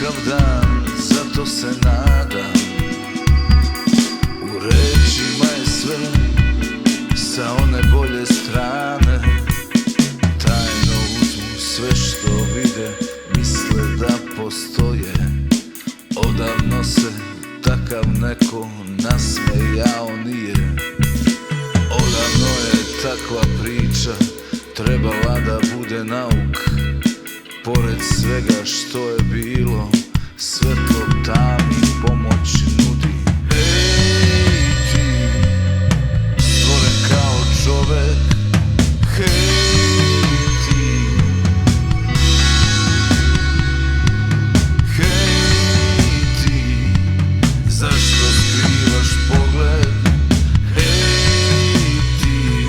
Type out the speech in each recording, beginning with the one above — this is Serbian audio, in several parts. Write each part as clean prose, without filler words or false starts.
Kakav dan, zato se nadam. U rečima je sve sa one bolje strane. Tajno uzmu sve što vide, misle da postoje. Odavno se takav neko nasmejao nije. Odavno je takva priča trebala da bude nauk. Pored svega što je bilo, svetlo tami pomoć nudi. Hej ti, stvoren kao čovek, hej ti, hej ti, zašto skrivaš pogled, hej ti.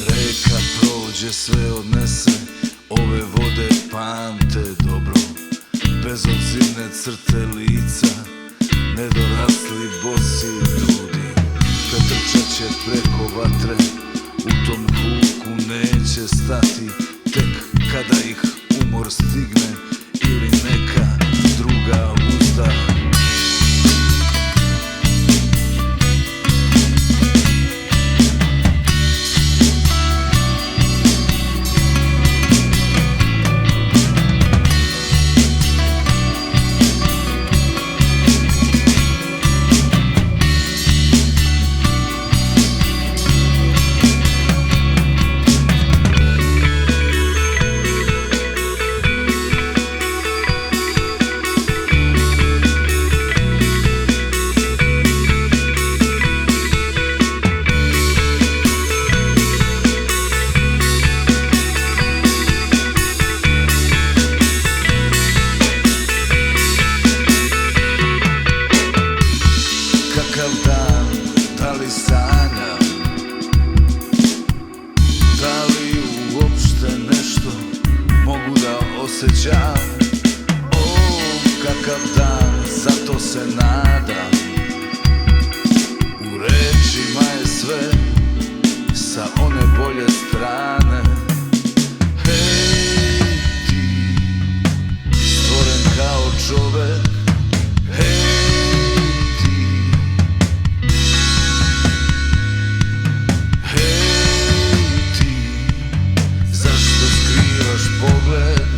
Reka prođe, sve odnese, ove vode pamte dobro. Bezobzirne crte lica, nedorasli bosi ljudi. Pretrčat će preko vatre, u tom vuku neće stati. Tek kada ih umor stigne ili neka druga uzda. Kakav dan, da li sanjam, da li uopšte nešto mogu da osjećam. O, kakav dan, zato se nadam. U rečima je sve sa one bolje strane. Hej ti, stvoren kao čovek, pogled.